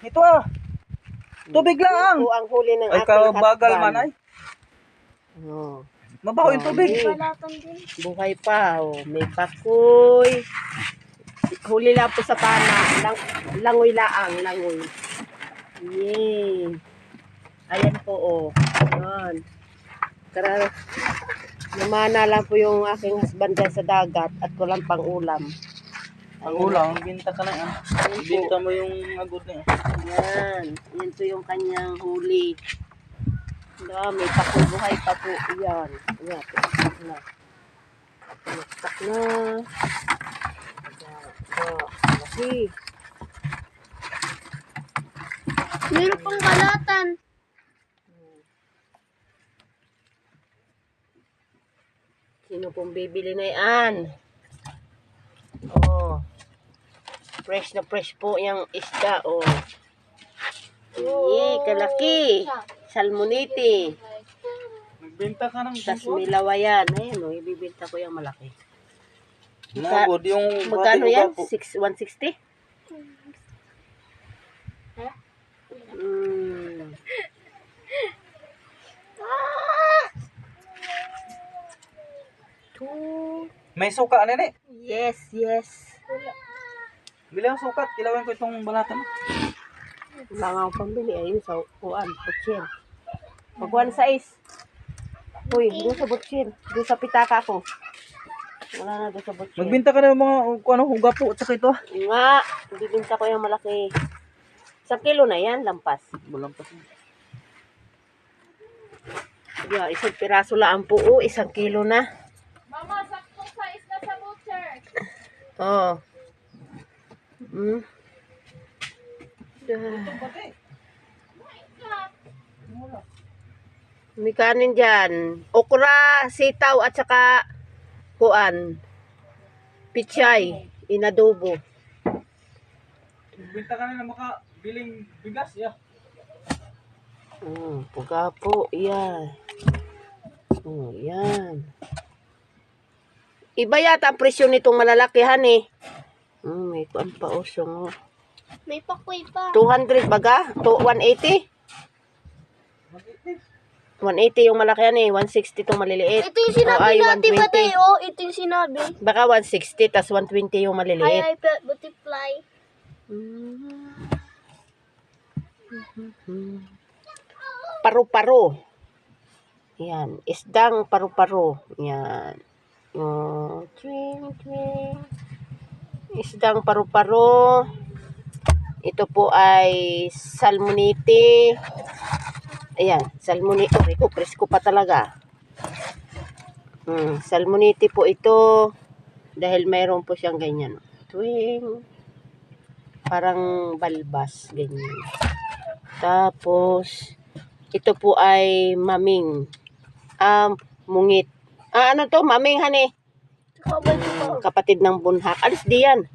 Ito ah. Tubig lang. Yan po ang huli ng Ay, aking kabagal husband. man ay. Oh. Mabaho yung tubig. Buhay pa. Oh. May pakoy. Huli lang po sa pana. Langoy laang. Langoy. Yay. Ayan po. Oh. Ayan. Tara. Namana lang po yung aking husband dyan sa dagat at walang pang ulam. Ang ulang, binta ka na yan. Binta mo yung agod na yan. Ayan. Yan po yung kanyang huli. May pakubuhay pa po. Ayan. Ayan. Pinistak na. Pinistak na. Ayan. Laki. Meron pang kalatan. Sino pong bibili na yan? Oh. Fresh na fresh po yung isda. Oh. Yay, kalaki. Salmonite. Nagbenta ka ng Tas may lawayan. Ayan, oh, ibibenta ko yung malaki. Nagod yung Magkano yan? po. 160? Mm. Two. May suka na eh. Yes, yes. Bilang sukat, kilawin ko itong balatan. Wala nga akong pambili. Ayun sa kuan, butsin. Pag 1 size. Uy, doon sa butsin. Doon sa pitaka ko. Wala na doon sa butsin. Magbenta ka ng mga huga po at saka ito. Nga, bibinta ko yung malaki. 1 kilo na yan, lampas. Walang pa siya. Yeah, 1 piraso lang po. 1 kilo na. Mama, sakto size na sa butcher. Oo. Hmm. May kanin dyan. Okra, sitaw, at saka kuan. Pichay. Inadobo. Magbenta ka na ng makabiling bigas. Yeah. Puga po. Yan. Oh, yan. Iba yata ang presyo nitong malalakihan eh. May kuan pa osyong. May pakoy pa. 200 baga? 180? 180 yung malakihan eh. 160 itong maliliit. Ito yung sinabi ay, natin 120. ba tayo? Ito yung sinabi. Baka 160 tas 120 yung maliliit. Ay, butterfly. Paru-paro. Yan. Isdang paru-paro. Yan. Twing, twing. Isdang paru-paro. Ito po ay salmonite. Ayan. Salmonite. Presko pa talaga. Salmonite po ito. Dahil mayroon po siyang ganyan. Twing. Parang balbas. Ganyan. Tapos, ito po ay maming. Mungit. Ano to? Maming, honey. Kapatid ng bunhak. Alis diyan.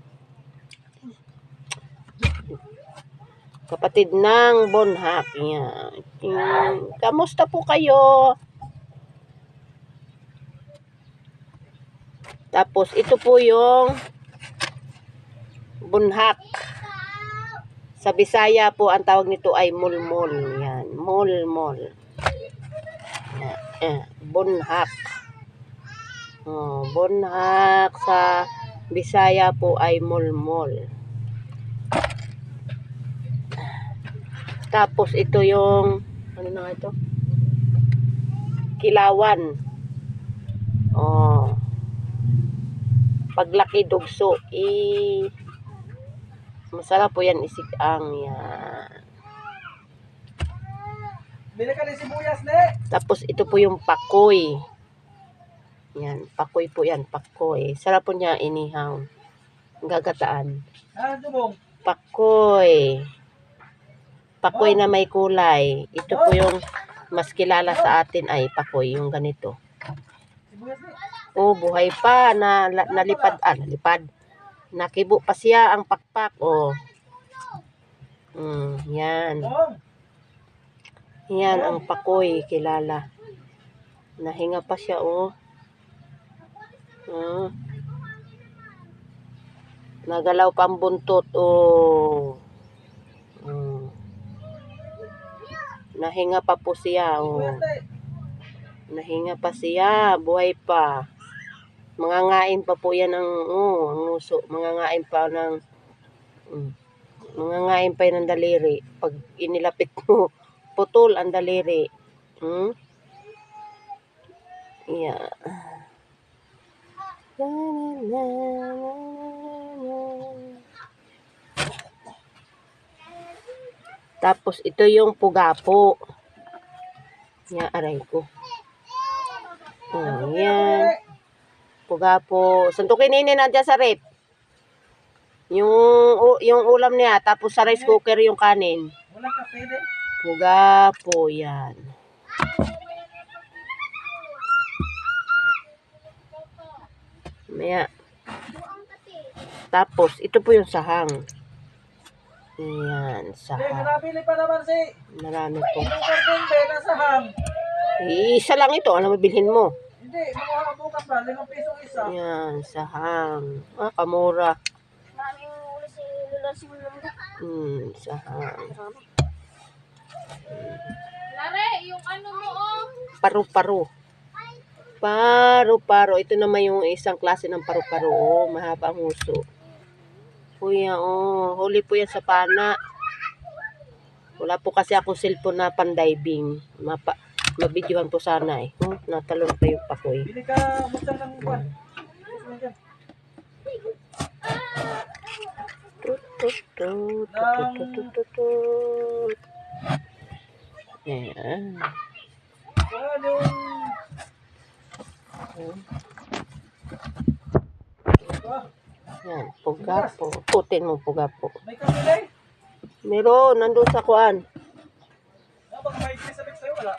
Kapatid ng bunhak. Yan. Kamusta po kayo? Tapos, ito po yung bunhak. Sa Bisaya po, ang tawag nito ay mulmol. Yan. Mulmol. Bunhak. Bunhak sa Bisaya po ay mulmol. Tapos ito yung ano na ito? Kilawan. Paglaki dugso, masarap po yan isigang yan. Bili ka ng sibuyas, ne? Tapos ito po yung pakoy. Yan, pakoy po yan, pakoy. Sarap po niya inihaw. Gagataan. Dubong. Pakoy. Pakoy na may kulay. Ito po yung mas kilala sa atin ay pakoy, yung ganito. Sibuyas, ne? Buhay pa na nalipad. Nalipad. Nakibo pa siya ang pakpak. Yan. Yan ang pakoy, kilala. Nahinga pa siya, Nagalaw pa ang buntot, Nahinga pa po siya. Oh. Nahinga pa siya. Buhay pa. Mangangain pa po yan ng nguso. Mangangain pa ng mangangain pa yan ng daliri. Pag inilapit mo, putol ang daliri. Yeah. Tapos ito yung pugapo. Yan, aray ko. Yan. Pugapo. Suntukin ini nandiyan sa rep. Yung ulam niya. Tapos sa rice cooker yung kanin. Wala ka pwede. Pugapo. Yan. Maya. Tapos, ito po yung sahang. Yan, sahang. Nabili pa naman si. Marami po. Yung kardon be, nasa hang. Isa lang ito. Ano mabilhin mo? Hindi, mga bukas pa, 5 piso isa. Yan, sahang. Kamura. Sahang. Lare, yung ano mo, Paru-paro. Paru-paro. Ito naman yung isang klase ng paru-paro. Mahaba ang huso. Kuya, huli po yan sa pana. Wala po kasi akong cellphone na pan-diving. Mabidyohan po sana eh. Natalon pa yung pakoy. Bili ka, musang ng buwan. Ayan. Yan, pugapo. Putin mo pugapo. May kamilay? Meron, nandun sa kuan. Baka may sabik sa'yo, wala.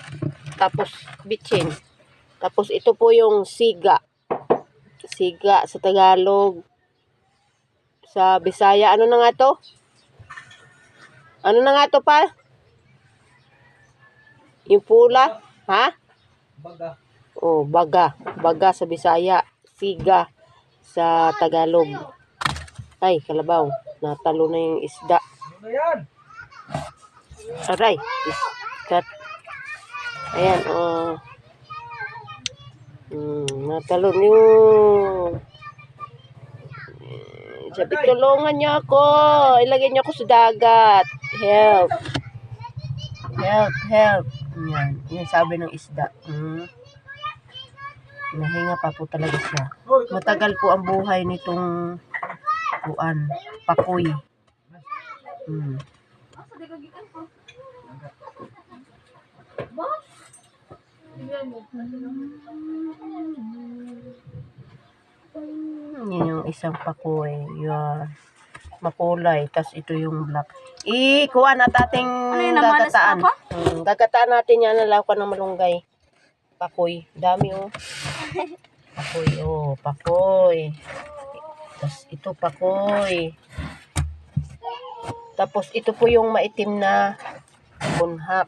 Tapos, bitchin. Tapos, ito po yung siga. Siga sa Tagalog. Sa Bisaya, ano na nga to? Ano na nga to, pa? Yung pula? Ha? Baga. Baga. Baga sa Bisaya. Siga sa Tagalog. Ay, kalabaw. Natalo na yung isda. Ano yan? Aray. Iskat. Ayan, natalon yung... Sabi, tulungan niyo ako. Ilagay niyo ako sa dagat. Help. Help, help. Yan. Yan sabi ng isda. Nahinga pa po talaga siya. Matagal po ang buhay nitong pakoy. Yan yung isang pakoy. Yan. Makulay. Tapos ito yung black. Kuha na ating gagataan. Gagataan natin yan. Nalaw ng malunggay. Pakoy. Dami Pakoy. Pakoy. Tapos ito pakoy. Tapos ito po yung maitim na bunhak.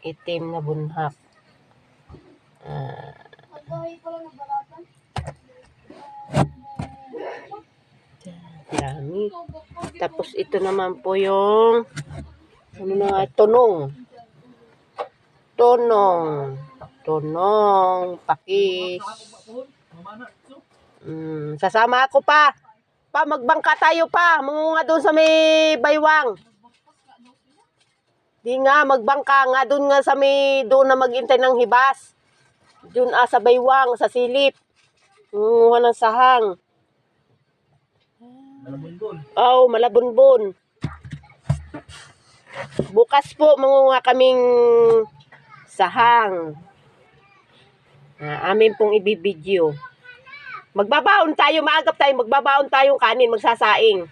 Itim na bunhak. Dami. Tapos ito naman po yung tunong. Tunong, pakis. Sasama ako pa. Magbangka tayo pa. Mungunga doon sa may baywang. Di nga, magbangka nga doon nga sa may doon na maghintay ng hibas. Doon sa baywang, sa silip. Mungunga ng sahang. Malabunbon. Malabunbon. Bukas po, mangunga kaming sahang. Amin pong ibibidyo. Magbabaon tayo, maagap tayo, magbabaon tayong kanin, magsasaing.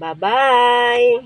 Bye-bye.